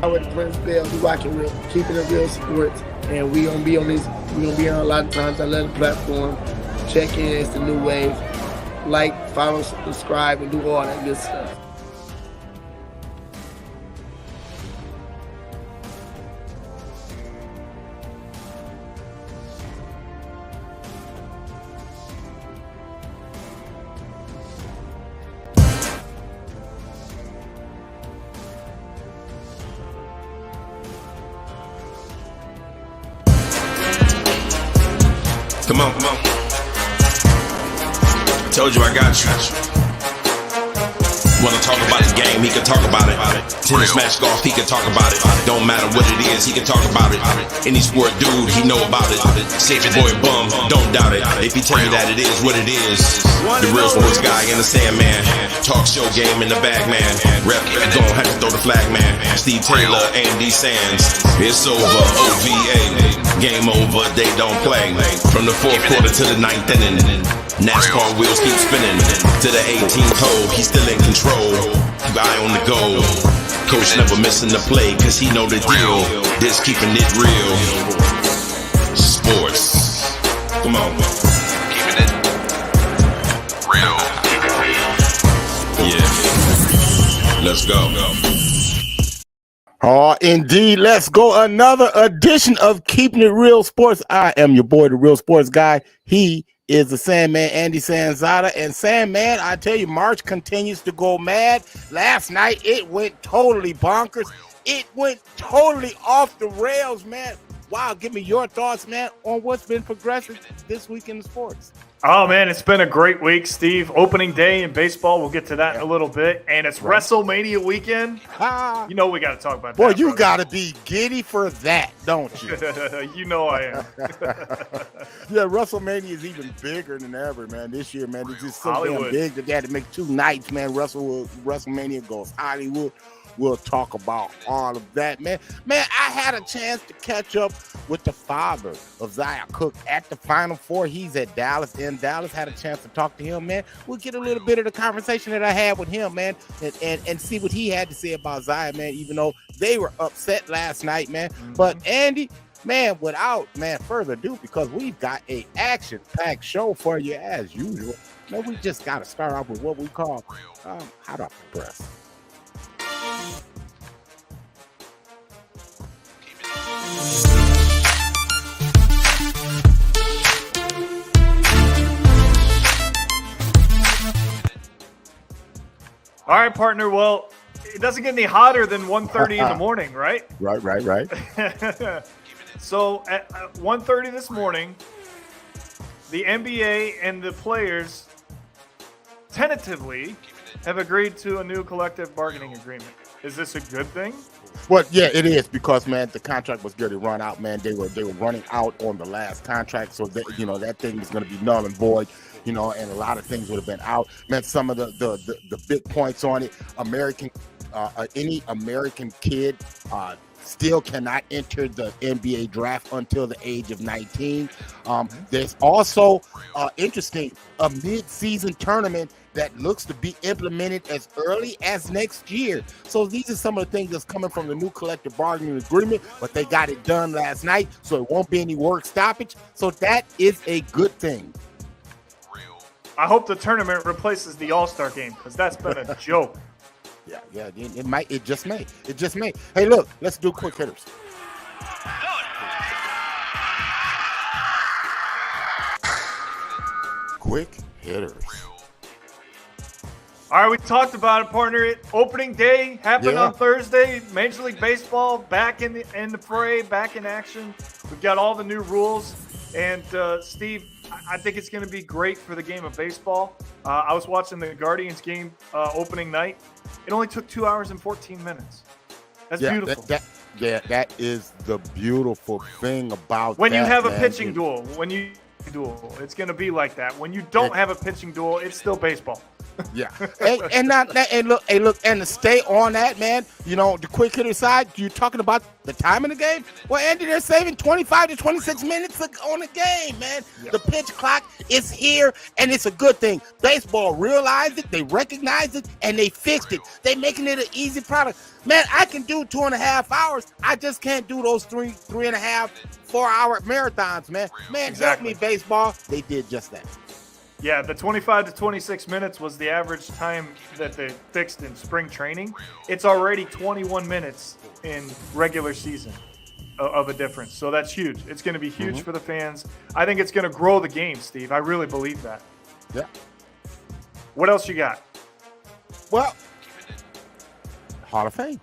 I'm with Prince Bell. We rocking with Keeping It Real Sports, and we gonna be on this. We gonna be on a lot of times. I love the platform. Check in. It's the new wave. Like, follow, subscribe, and do all that good stuff. Come on. Told you I got you. Wanna talk about the game, he can talk about it. Tennis, match, golf, he can talk about it. Don't matter what it is, he can talk about it. Any sport dude, he know about it. Save your boy bum, don't doubt it. If he tell you that it is what it is. The real sports guy in the Sandman. Talk show game in the bag, man. Rep, don't have to throw the flag, man. Steve Taylor, Andy Sands. It's over, OVA. Game over, they don't play. From the fourth quarter to the ninth inning. NASCAR wheels keep spinning. To the 18th hole, he's still in control. Guy on the go. Coach never missing the play, cause he know the deal. This keeping it real. Sports. Come on. Keeping it real. Yeah. Let's go. Oh, indeed. Let's go. Another edition of Keeping It Real Sports. I am your boy, the Real Sports Guy. He is the Sandman, Andy Sanzada. And Sandman, I tell you, March continues to go mad. Last night, it went totally bonkers. It went totally off the rails, man. Wow, give me your thoughts, man, on what's been progressive this week in the sports. Oh, man, it's been a great week, Steve. Opening day in baseball. We'll get to that in a little bit. And it's right. WrestleMania weekend. You know we got to talk about that. Boy, you got to be giddy for that, don't you? You know I am. Yeah, WrestleMania is even bigger than ever, man. This year, man, it's just so Hollywood. damn big that they had to make 2 nights, man. WrestleMania goes Hollywood. We'll talk about all of that, man. Man, I had a chance to catch up with the father of Zia Cook at the Final Four. He's at Dallas, in Dallas. Had a chance to talk to him, man. We'll get a little bit of the conversation that I had with him, man, and see what he had to say about Zia, man, even though they were upset last night, man. Mm-hmm. But, Andy, man, without, man, further ado, because we've got a action-packed show for you as usual, man, we just got to start off with what we call hot off the press. All right, partner. Well, it doesn't get any hotter than 1:30 in the morning, right? Right. So at 1:30 this morning, the NBA and the players tentatively have agreed to a new collective bargaining agreement. Is this a good thing? Well, yeah, it is, because, man, the contract was going to run out, man. They were running out on the last contract, so that, you know, that thing was going to be null and void, you know, and a lot of things would have been out. Man, some of the big points on it, any American kid still cannot enter the NBA draft until the age of 19. There's also interesting, a mid-season tournament that looks to be implemented as early as next year. So these are some of the things that's coming from the new collective bargaining agreement, but they got it done last night, so it won't be any work stoppage. So that is a good thing. I hope the tournament replaces the All-Star game, because that's been a joke. Yeah, it might. It just may. Hey, look, let's do quick hitters. Quick hitters. All right, we talked about it, partner. Opening day happened on Thursday. Major League Baseball back in the fray, back in action. We've got all the new rules. And, Steve, I think it's going to be great for the game of baseball. I was watching the Guardians game opening night. It only took 2 hours and 14 minutes. That's beautiful. That is the beautiful thing about when that, you have a man. pitching duel, it's going to be like that. When you don't have a pitching duel, it's still baseball. Yeah, and look, and to stay on that, man. You know, the quick hitter side. You're talking about the time in the game. Well, Andy, they're saving 25 to 26 minutes on the game, man. Yep. The pitch clock is here, and it's a good thing. Baseball realized it, they recognized it, and they fixed it. They're making it an easy product. Man, I can do 2.5 hours. I just can't do those 3.5, 4-hour marathons, man. Man, exactly. Help me, baseball. They did just that. Yeah, the 25 to 26 minutes was the average time that they fixed in spring training. It's already 21 minutes in regular season of a difference. So that's huge. It's going to be huge for the fans. I think it's going to grow the game, Steve. I really believe that. Yeah. What else you got? Well, Hall of Fame.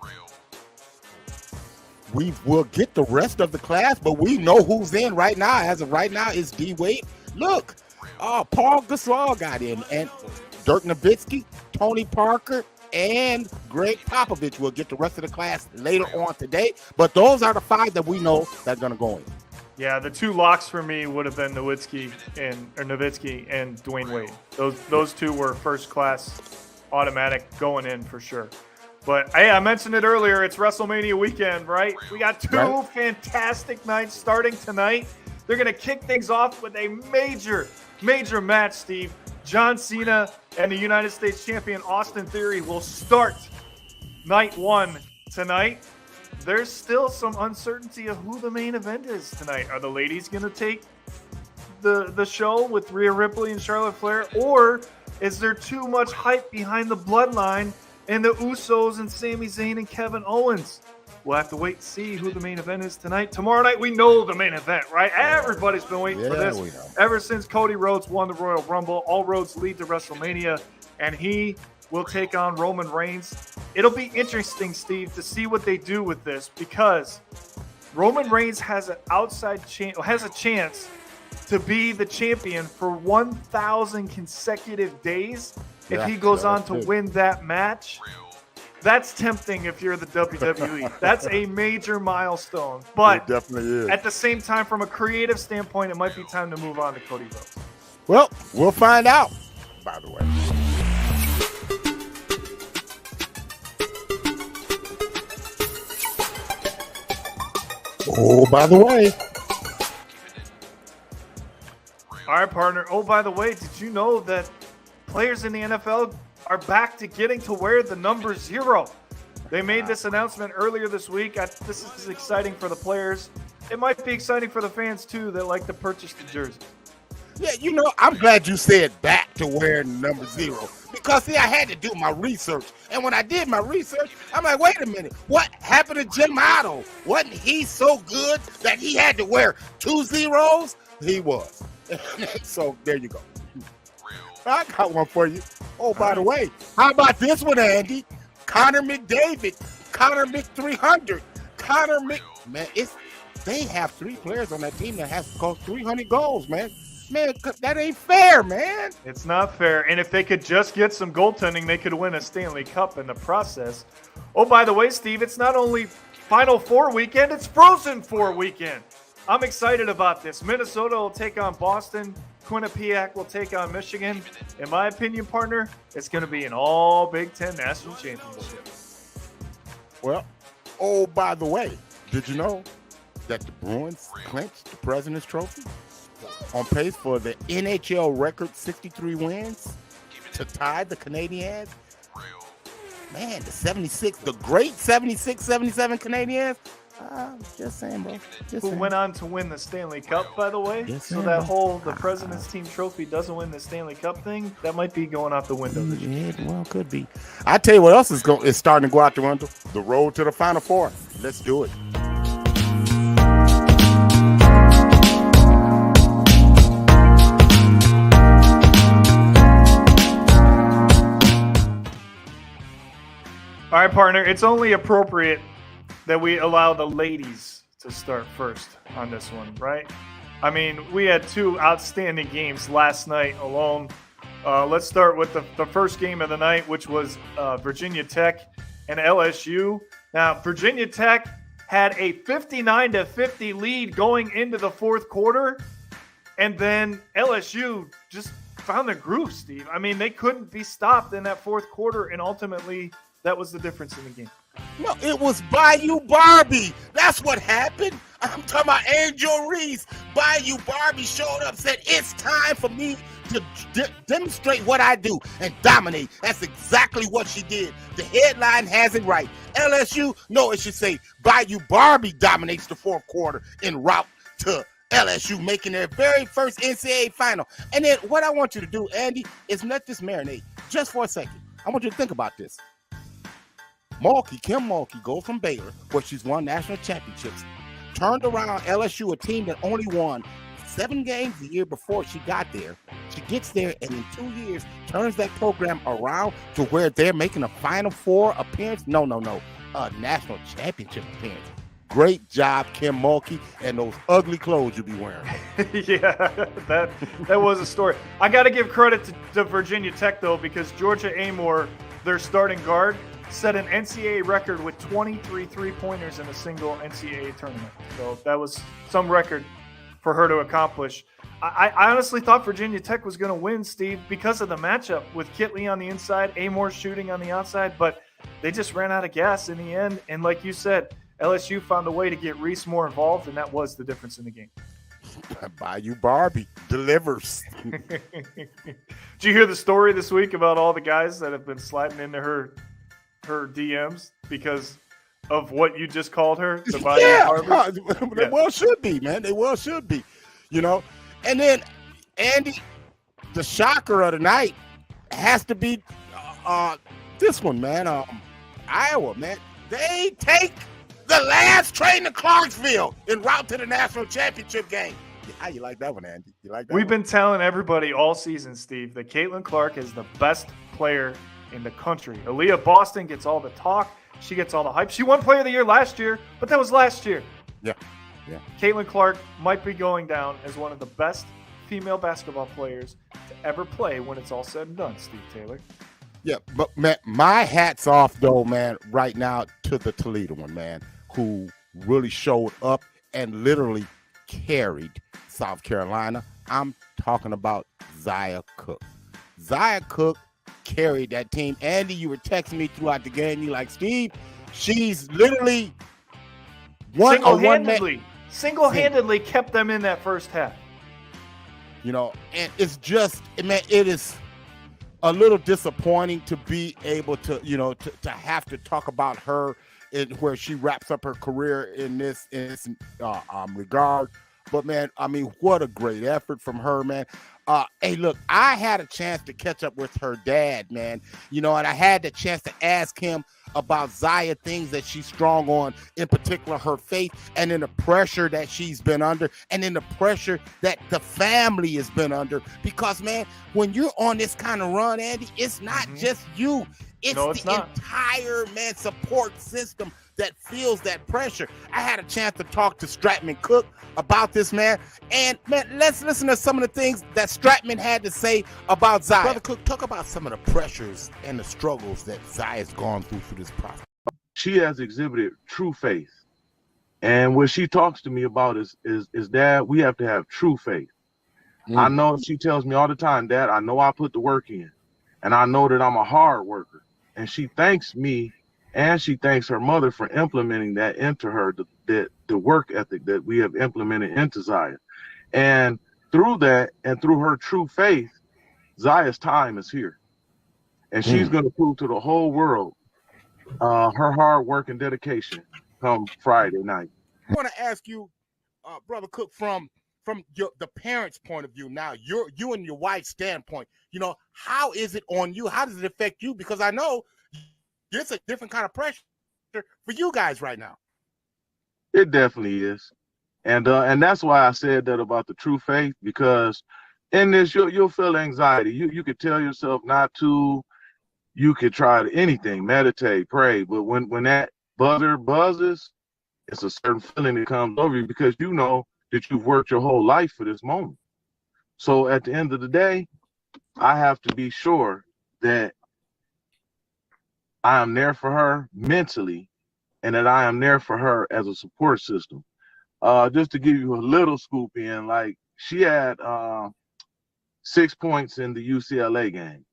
We will get the rest of the class, but we know who's in right now. As of right now, it's D. Wade. Look. Paul Gasol got in, and Dirk Nowitzki, Tony Parker, and Greg Popovich will get the rest of the class later on today. But those are the 5 that we know that are going to go in. Yeah, the 2 locks for me would have been Nowitzki and Dwayne Wade. Those 2 were first class, automatic going in for sure. But hey, I mentioned it earlier. It's WrestleMania weekend, right? We got 2 fantastic nights starting tonight. They're going to kick things off with a major match, Steve. John Cena and the United States champion Austin Theory will start night 1 tonight. There's still some uncertainty of who the main event is tonight. Are the ladies going to take the show with Rhea Ripley and Charlotte Flair, or is there too much hype behind the Bloodline and the Usos and Sami Zayn and Kevin Owens? We'll have to wait and see who the main event is tonight. Tomorrow night, we know the main event, right? Everybody's been waiting for this ever since Cody Rhodes won the Royal Rumble. All roads lead to WrestleMania, and he will take on Roman Reigns. It'll be interesting, Steve, to see what they do with this, because Roman Reigns has a chance to be the champion for 1,000 consecutive days if he goes on to win that match. That's tempting if you're the WWE. That's a major milestone. But it definitely is. At the same time, from a creative standpoint, it might be time to move on to Cody Rhodes. Well, we'll find out, by the way. Oh, by the way. All right, partner. Oh, by the way, did you know that players in the NFL are back to getting to wear the number 0? They made this announcement earlier this week. This is exciting for the players. It might be exciting for the fans, too, that like to purchase the jerseys. Yeah, you know, I'm glad you said back to wearing number 0. Because, see, I had to do my research. And when I did my research, I'm like, wait a minute. What happened to Jim Otto? Wasn't he so good that he had to wear 2 zeros? He was. So, there you go. I got one for you. Oh, by the way, how about this one, Andy? Connor McDavid, Connor Mc300, man, they have 3 players on that team that has to cost 300 goals, man. Man, that ain't fair, man. It's not fair. And if they could just get some goaltending, they could win a Stanley Cup in the process. Oh, by the way, Steve, it's not only Final Four weekend, it's Frozen Four weekend. I'm excited about this. Minnesota will take on Boston. Quinnipiac will take on Michigan. In my opinion, partner, it's going to be an all Big Ten national championship. Well, oh, by the way, did you know that the Bruins clinched the President's Trophy? On pace for the NHL record 63 wins to tie the Canadiens. Man, the great 76-77 Canadiens. Just saying, bro. Who went on to win the Stanley Cup, by the way. So that whole the President's Team trophy doesn't win the Stanley Cup thing, that might be going out the window. Yeah, well, could be. I tell you what else is starting to go out the window. The road to the Final Four. Let's do it. All right, partner, it's only appropriate that we allow the ladies to start first on this one, right? I mean, we had 2 outstanding games last night alone. Let's start with the first game of the night, which was Virginia Tech and LSU. Now, Virginia Tech had a 59-50 lead going into the fourth quarter, and then LSU just found their groove, Steve. I mean, they couldn't be stopped in that fourth quarter, and ultimately that was the difference in the game. No, it was Bayou Barbie. That's what happened. I'm talking about Angel Reese. Bayou Barbie showed up, said, it's time for me to demonstrate what I do and dominate. That's exactly what she did. The headline has it right. LSU, no, it should say Bayou Barbie dominates the fourth quarter en route to LSU making their very first NCAA final. And then what I want you to do, Andy, is let this marinate just for a second. I want you to think about this. Kim Mulkey goes from Baylor, where she's won national championships, turned around LSU, a team that only won 7 games the year before she got there. She gets there and in 2 years turns that program around to where they're making a Final Four appearance. No, a national championship appearance. Great job, Kim Mulkey, and those ugly clothes you be wearing. Yeah, that was a story. I got to give credit to Virginia Tech, though, because Georgia Amor, their starting guard, set an NCAA record with 23 three-pointers in a single NCAA tournament. So that was some record for her to accomplish. I honestly thought Virginia Tech was going to win, Steve, because of the matchup with Kitley on the inside, Amor shooting on the outside, but they just ran out of gas in the end. And like you said, LSU found a way to get Reese more involved, and that was the difference in the game. Bayou Barbie delivers. Did you hear the story this week about all the guys that have been sliding into her DMs because of what you just called her? The Bayou Barbie? They well should be, man. They well should be, you know. And then, Andy, the shocker of the night has to be this one, man. Iowa, man. They take the last train to Clarksville en route to the national championship game. How you like that one, Andy? You like that We've one? been telling everybody all season, Steve, that Caitlin Clark is the best player in the country. Aaliyah Boston gets all the talk. She gets all the hype. She won Player of the Year last year, but that was last year. Yeah. Caitlin Clark might be going down as one of the best female basketball players to ever play when it's all said and done, Steve Taylor. Yeah, but man, my hat's off though, man, right now to the Toledo one, man, who really showed up and literally carried South Carolina. I'm talking about Zia Cook. Zia Cook carried that team. Andy, you were texting me throughout the game. You like, Steve, she's literally single-handedly kept them in that first half. You know, and it's just, man, it is a little disappointing to be able to, you know, to have to talk about her in where she wraps up her career in this regard. But man, I mean, what a great effort from her, man. Hey, look, I had a chance to catch up with her dad, man. You know, and I had the chance to ask him about Zia, things that she's strong on, in particular her faith, and in the pressure that she's been under, and in the pressure that the family has been under. Because, man, when you're on this kind of run, Andy, it's not just you. It's the entire, man, support system that feels that pressure. I had a chance to talk to Stratman Cook about this, man. And, man, let's listen to some of the things that Stratman had to say about Zia. Brother Cook, talk about some of the pressures and the struggles that Zia's gone through this process. She has exhibited true faith. And what she talks to me about is Dad, we have to have true faith. I know she tells me all the time, Dad, I know I put the work in. And I know that I'm a hard worker. And she thanks me and she thanks her mother for implementing that into her, the work ethic that we have implemented into Zia. And through that and through her true faith, Zia's time is here. And she's going to prove to the whole world her hard work and dedication come Friday night. I want to ask you, Brother Cook, from the parents' point of view now, you and your wife's standpoint, you know, how is it on you? How does it affect you? Because I know it's a different kind of pressure for you guys right now. It definitely is. And that's why I said that about the true faith, because in this, you'll feel anxiety. You could tell yourself not to. You could try anything, meditate, pray. But when that buzzer buzzes, it's a certain feeling that comes over you because you know that you've worked your whole life for this moment. So at the end of the day, I have to be sure that I am there for her mentally and that I am there for her as a support system. Just to give you a little scoop in, like she had 6 points in the UCLA game.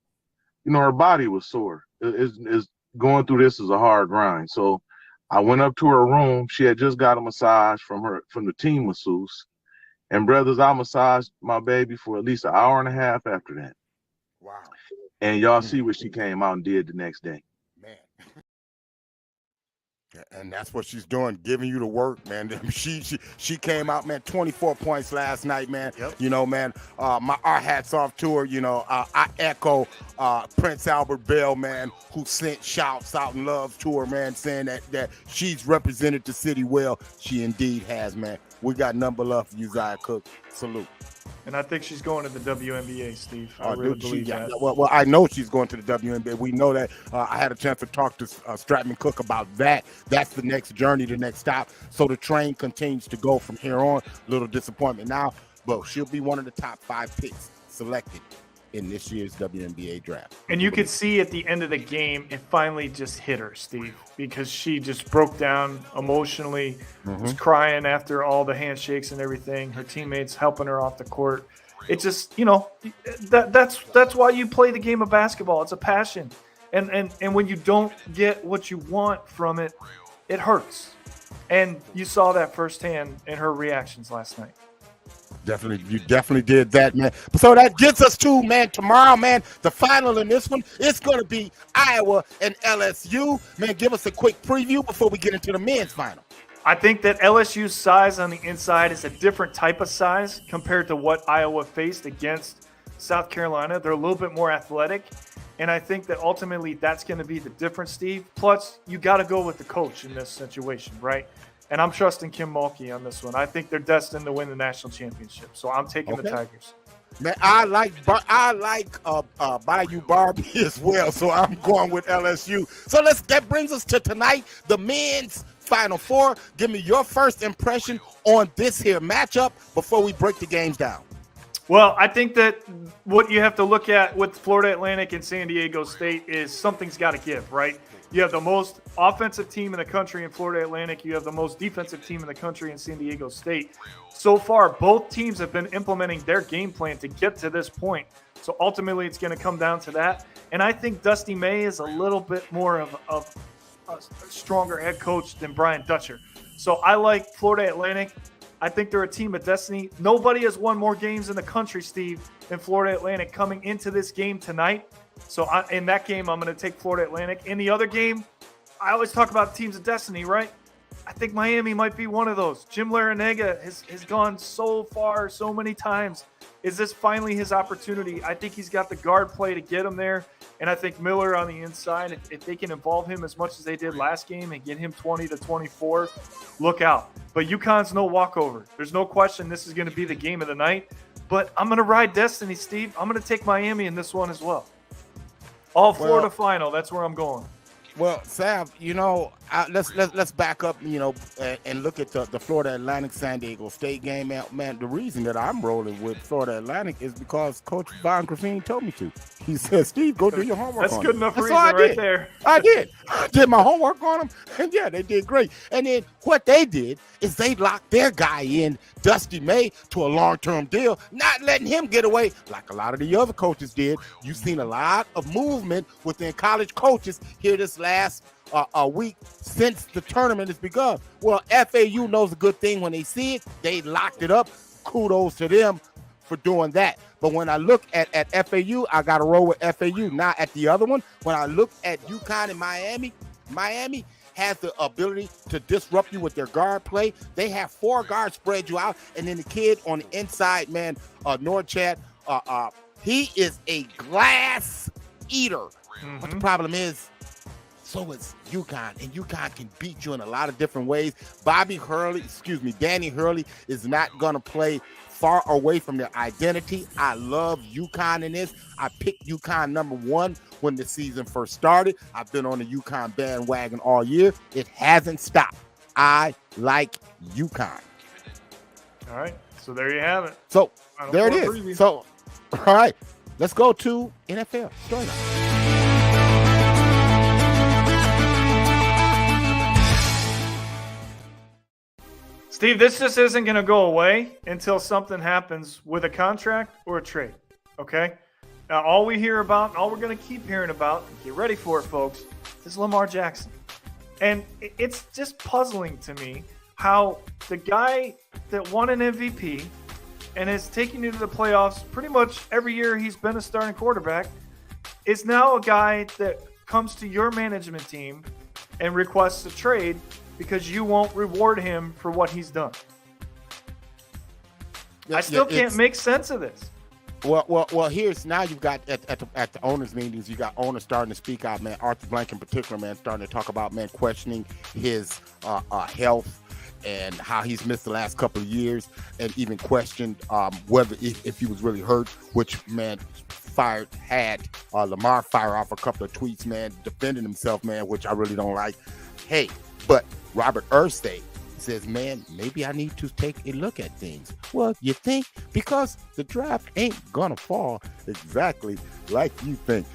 Her body was sore. Is going through this is a hard grind. So I went up to her room. She had just got a massage from the team masseuse. And brothers, I massaged my baby for at least an hour and a half after that. Wow. And y'all see what she came out and did the next day. Man. And that's what she's doing, giving you the work, man. She came out, man, 24 points last night, man. Yep. Man, our hats off to her. I echo Prince Albert Bell, man, who sent shouts out and love to her, man, saying that she's represented the city well. She indeed has, man. We got number love for Uzziah Cook. Salute. And I think she's going to the WNBA, Steve. I really believe that. Well, I know she's going to the WNBA. We know that. I had a chance to talk to Stratman Cook about that. That's the next journey, the next stop. So the train continues to go from here on. Little disappointment now, but she'll be one of the top 5 picks selected in this year's WNBA draft. And you could see at the end of the game, it finally just hit her, Steve, because she just broke down emotionally, was crying after all the handshakes and everything. Her teammates helping her off the court. It just, that's why you play the game of basketball. It's a passion. And when you don't get what you want from it, it hurts. And you saw that firsthand in her reactions last night. You definitely did that, man. So that gets us to, man, tomorrow, man, the final in this one. It's going to be Iowa and LSU. Man, give us a quick preview before we get into the men's final. I think that LSU's size on the inside is a different type of size compared to what Iowa faced against South Carolina. They're a little bit more athletic, and I think that ultimately that's going to be the difference, Steve. Plus, you got to go with the coach in this situation, right? And I'm trusting Kim Mulkey on this one. I think they're destined to win the national championship, so I'm taking the Tigers. Man, I like Bayou Barbie as well, so I'm going with LSU. So that brings us to tonight, the men's Final Four. Give me your first impression on this here matchup before we break the games down. Well, I think that what you have to look at with Florida Atlantic and San Diego State is something's got to give, right? You have the most offensive team in the country in Florida Atlantic. You have the most defensive team in the country in San Diego State. So far, both teams have been implementing their game plan to get to this point. So ultimately, it's going to come down to that. And I think Dusty May is a little bit more of a stronger head coach than Brian Dutcher. So I like Florida Atlantic. I think they're a team of destiny. Nobody has won more games in the country, Steve, than Florida Atlantic coming into this game tonight. So in that game, I'm going to take Florida Atlantic. In the other game, I always talk about teams of destiny, right? I think Miami might be one of those. Jim Larrañaga has gone so far, so many times. Is this finally his opportunity? I think he's got the guard play to get him there. And I think Miller on the inside, if they can involve him as much as they did last game and get him 20 to 24, look out. But UConn's no walkover. There's no question this is going to be the game of the night. But I'm going to ride destiny, Steve. I'm going to take Miami in this one as well. All Florida final. That's where I'm going. Well, Sav, let's back up, and look at the Florida Atlantic San Diego State game. Man, the reason that I'm rolling with Florida Atlantic is because Coach Von Graffine told me to. He said, "Steve, go do your homework." That's good enough reason right there. I did my homework on them, and yeah, they did great. And then what they did is they locked their guy in, Dusty May, to a long-term deal, not letting him get away like a lot of the other coaches did. You've seen a lot of movement within college coaches here this last a week since the tournament has begun. Well, FAU knows a good thing when they see it. They locked it up. Kudos to them for doing that. But when I look at FAU, I got to roll with FAU. Now at the other one, when I look at UConn and Miami has the ability to disrupt you with their guard play. They have 4 guards spread you out. And then the kid on the inside, man, Norchad, he is a glass eater. Mm-hmm. But the problem is, so is UConn, and UConn can beat you in a lot of different ways. Danny Hurley is not going to play far away from their identity. I love UConn in this. I picked UConn number 1 when the season first started. I've been on the UConn bandwagon all year. It hasn't stopped. I like UConn. All right, so there you have it. So there it is. Preview. So, all right, let's go to NFL storyline. Steve, this just isn't going to go away until something happens with a contract or a trade. Okay? Now, all we hear about, and all we're going to keep hearing about, get ready for it, folks, is Lamar Jackson. And it's just puzzling to me how the guy that won an MVP and has taken you to the playoffs pretty much every year he's been a starting quarterback is now a guy that comes to your management team and requests a trade because you won't reward him for what he's done. I still can't make sense of this. Well. Here's now you've got at the owners' meetings, you got owners starting to speak out, man. Arthur Blank in particular, man, starting to talk about, man, questioning his health and how he's missed the last couple of years, and even questioned whether if he was really hurt. Which, man, Lamar fire off a couple of tweets, man, defending himself, man, which I really don't like. Hey, but Robert Irsay says, man, maybe I need to take a look at things. Well, you think? Because the draft ain't gonna fall exactly like you think.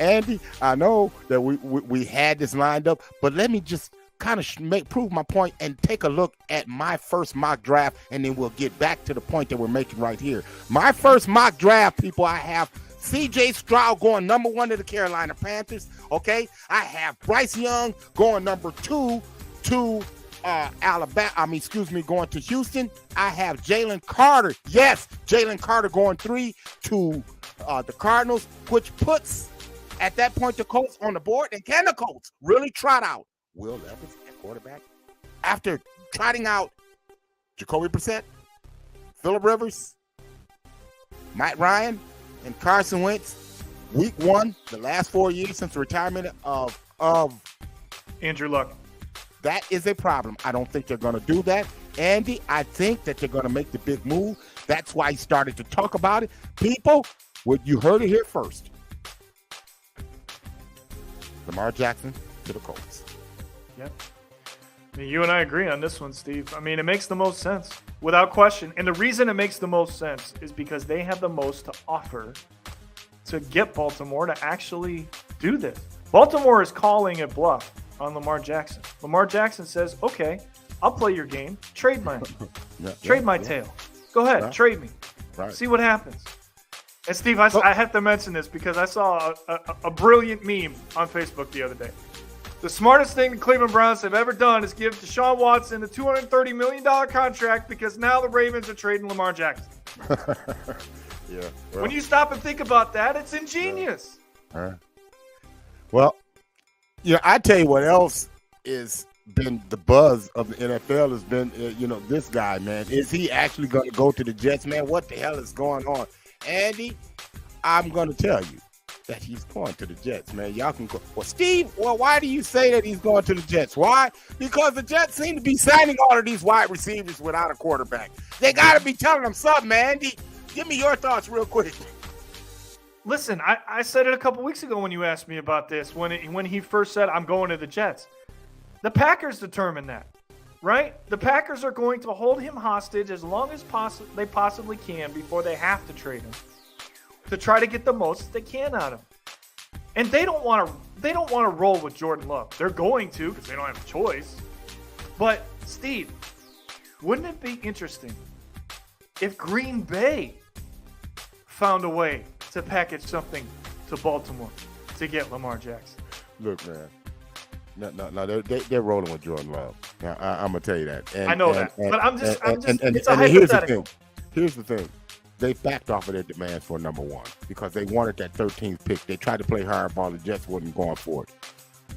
Andy, I know that we had this lined up, but let me just kind of prove my point and take a look at my first mock draft, and then we'll get back to the point that we're making right here. My first mock draft, people, I have C.J. Stroud going number 1 to the Carolina Panthers. Okay, I have Bryce Young going number 2 to going to Houston. I have Jalen Carter. Yes, Jalen Carter going 3 to the Cardinals, which puts at that point the Colts on the board. And can the Colts really trot out Will Levis at quarterback after trotting out Jacoby Brissett, Phillip Rivers, Matt Ryan, and Carson Wentz week 1, the last 4 years since the retirement of Andrew Luck? That is a problem. I don't think they're going to do that. Andy, I think that they're going to make the big move. That's why he started to talk about it. People, you heard it here first. Lamar Jackson to the Colts. Yep. I mean, you and I agree on this one, Steve. I mean, it makes the most sense, without question. And the reason it makes the most sense is because they have the most to offer to get Baltimore to actually do this. Baltimore is calling it bluff on Lamar Jackson. Lamar Jackson says, okay, I'll play your game. Trade my tail. Go ahead, trade me. Right. See what happens. And Steve, I have to mention this because I saw a brilliant meme on Facebook the other day. The smartest thing the Cleveland Browns have ever done is give Deshaun Watson a $230 million contract because now the Ravens are trading Lamar Jackson. Yeah. When you stop and think about that, it's ingenious. Well, I tell you what else is been the buzz of the NFL has been, this guy, man. Is he actually going to go to the Jets, man? What the hell is going on? Andy, I'm going to tell you that he's going to the Jets, man. Y'all can go. Well, Steve, why do you say that he's going to the Jets? Why? Because the Jets seem to be signing all of these wide receivers without a quarterback. They got to be telling them something, man. Andy, give me your thoughts real quick. Listen, I said it a couple weeks ago when you asked me about this, when he first said, I'm going to the Jets. The Packers determined that, right? The Packers are going to hold him hostage as long as they possibly can before they have to trade him to try to get the most they can out of him. And they don't want to roll with Jordan Love. They're going to because they don't have a choice. But, Steve, wouldn't it be interesting if Green Bay found a way to package something to Baltimore to get Lamar Jackson? Look, man. No, they're rolling with Jordan Love. Now, I'm gonna tell you that. I know that, but I'm just. It's a hypothetical. Here's the thing. They backed off of their demands for number 1 because they wanted that 13th pick. They tried to play hardball. The Jets wasn't going for it.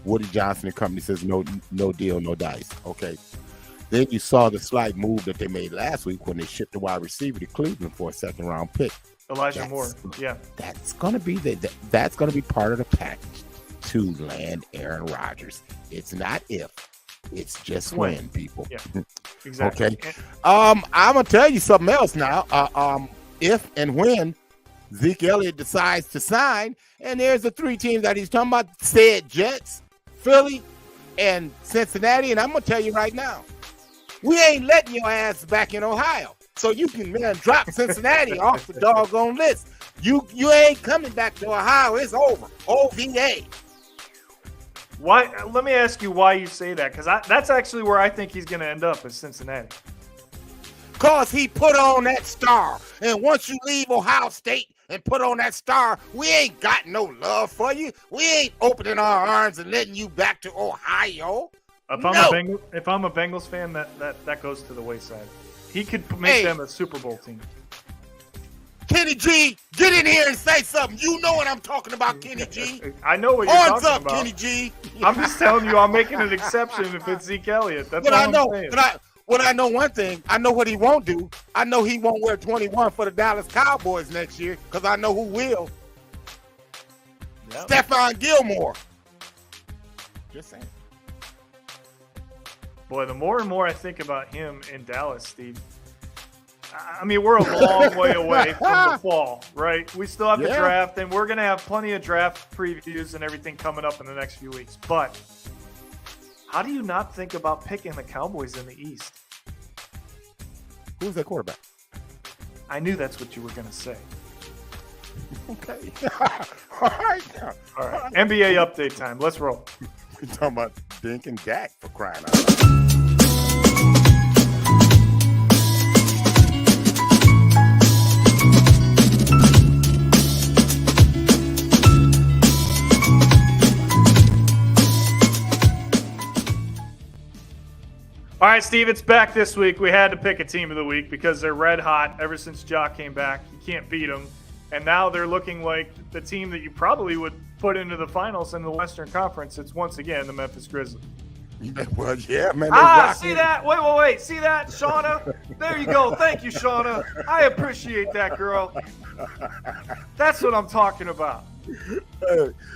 Woody Johnson and company says no deal, no dice. Okay. Then you saw the slight move that they made last week when they shipped the wide receiver to Cleveland for a 2nd-round pick. Elijah Moore. Yeah. That's gonna be that's gonna be part of the package to land Aaron Rodgers. It's not if, it's just when, people. Yeah, exactly. Okay. I'm gonna tell you something else now. If and when Zeke Elliott decides to sign, and there's the 3 teams that he's talking about, said Jets, Philly, and Cincinnati, and I'm gonna tell you right now, we ain't letting your ass back in Ohio. So you can, man, drop Cincinnati off the doggone list. You ain't coming back to Ohio. It's over. OVA. Why? Let me ask you why you say that, because that's actually where I think he's going to end up, is Cincinnati. Because he put on that star. And once you leave Ohio State, and put on that star, we ain't got no love for you. We ain't opening our arms and letting you back to Ohio. If I'm a Bengals fan, that goes to the wayside. He could make them a Super Bowl team. Kenny G, get in here and say something. You know what I'm talking about, Kenny G. I know what you're Horns talking up, about. Kenny G. I'm just telling you, I'm making an exception if it's Zeke Elliott. That's But all I know, I'm saying. but I know one thing. I know what he won't do. I know he won't wear 21 for the Dallas Cowboys next year because I know who will. Yep. Stephon Gilmore. Just saying. Boy, the more and more I think about him in Dallas, Steve, I mean, we're a long way away from the fall, right? We still have the draft, and we're going to have plenty of draft previews and everything coming up in the next few weeks. But how do you not think about picking the Cowboys in the East? Who's their quarterback? I knew that's what you were going to say. Okay. All right. All right. NBA update time. Let's roll. We're talking about Dink and Dak for crying out loud. All right, Steve, it's back this week. We had to pick a team of the week because they're red hot ever since Ja came back. You can't beat them. And now they're looking like the team that you probably would put into the finals in the Western Conference. It's once again the Memphis Grizzlies. Well, yeah, man. See that? Wait. See that, Shauna? There you go. Thank you, Shauna. I appreciate that, girl. That's what I'm talking about.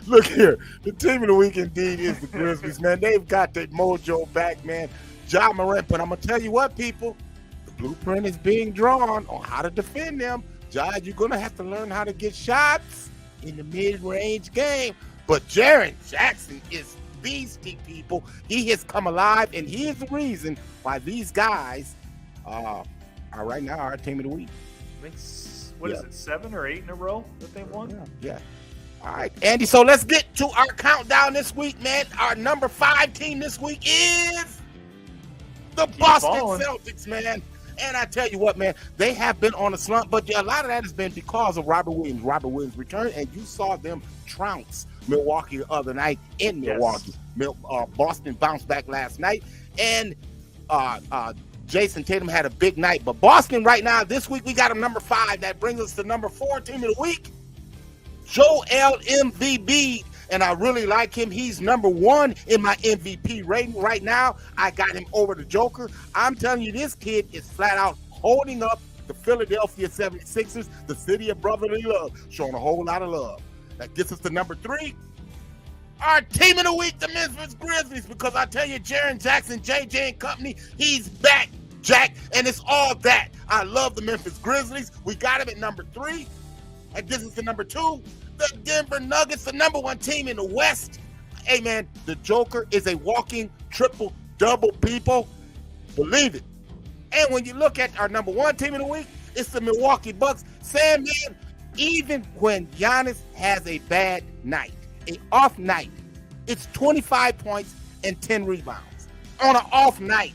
Look here. The team of the week indeed is the Grizzlies, man. They've got that mojo back, man. Ja Morant, but I'm going to tell you what, people. The blueprint is being drawn on how to defend them. Ja, you're going to have to learn how to get shots in the mid-range game. But Jaren Jackson is beastie, people. He has come alive, and he is the reason why these guys are right now our team of the week. What is it, 7 or 8 in a row that they won? Yeah. All right, Andy, so let's get to our countdown this week, man. Our number 5 team this week is the Boston Celtics, man. And I tell you what, man, they have been on a slump, but a lot of that has been because of Robert Williams. Robert Williams returned, and you saw them trounce Milwaukee the other night in Milwaukee. Yes. Boston bounced back last night, and Jason Tatum had a big night. But Boston right now, this week, we got them number 5. That brings us to number 4 team of the week, Joel Embiid. And I really like him. He's number 1 in my MVP rating right now. I got him over the Joker. I'm telling you, this kid is flat out holding up the Philadelphia 76ers, the city of brotherly love, showing a whole lot of love. That gets us to number 3. Our team of the week, the Memphis Grizzlies, because I tell you, Jaren Jackson, JJ and company, he's back, Jack, and it's all that. I love the Memphis Grizzlies. We got him at number 3. That gets us to number 2. The Denver Nuggets, the number 1 team in the West. Hey, man, the Joker is a walking triple-double, people. Believe it. And when you look at our number 1 team in the week, it's the Milwaukee Bucks. Sam, man, even when Giannis has a bad night, an off night, it's 25 points and 10 rebounds on an off night.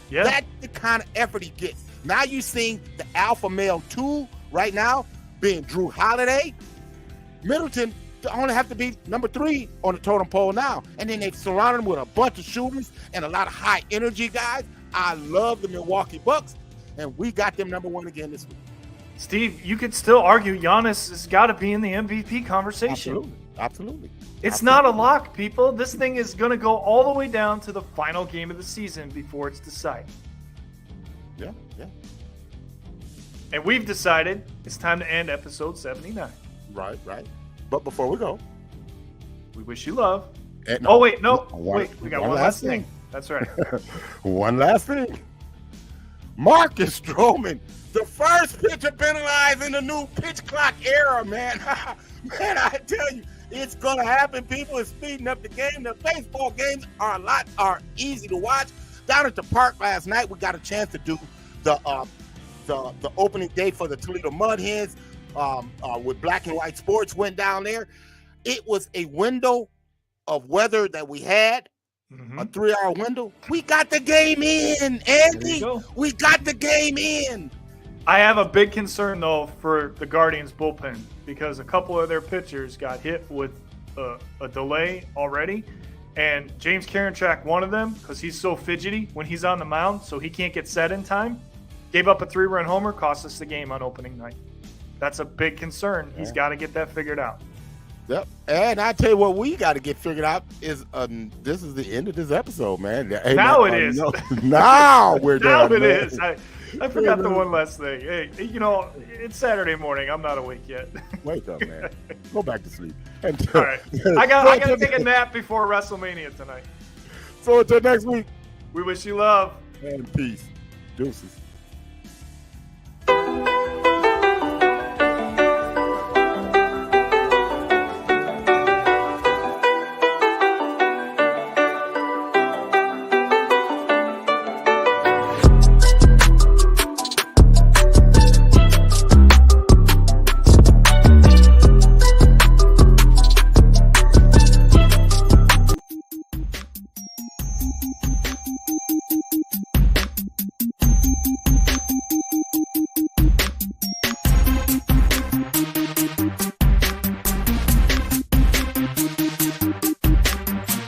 Yeah. That's the kind of effort he gets. Now you're seeing the alpha male 2 right now being Drew Holiday. Middleton only have to be number 3 on the totem pole now. And then they've surrounded him with a bunch of shooters and a lot of high energy guys. I love the Milwaukee Bucks, and we got them number 1 again this week. Steve, you could still argue Giannis has got to be in the MVP conversation. Absolutely. It's not a lock, people. This thing is going to go all the way down to the final game of the season before it's decided. Yeah. And we've decided it's time to end episode 79. Right. But before we go, we wish you love. We got one last thing. That's right. One last thing. Marcus Stroman, the first pitcher penalized in the new pitch clock era, man. Man, I tell you, it's gonna happen. People are speeding up the game. The baseball games are easy to watch. Down at the park last night, we got a chance to do the opening day for the Toledo Mud Hens. With Black and White Sports went down there. It was a window of weather that we had, a 3-hour window. We got the game in, Andy. We got the game in. I have a big concern, though, for the Guardians bullpen because a couple of their pitchers got hit with a delay already. And James Karinchak, one of them, because he's so fidgety when he's on the mound, so he can't get set in time, gave up a 3-run homer, cost us the game on opening night. That's a big concern. He's got to get that figured out. Yep. And I tell you what we got to get figured out is this is the end of this episode, man. Hey, now man, it is. Now we're now done. Now it man. is. I forgot the one last thing. Hey, it's Saturday morning. I'm not awake yet. Wake up, man. Go back to sleep. All right. I got to take a nap before WrestleMania tonight. So until next week. We wish you love. And peace. Deuces.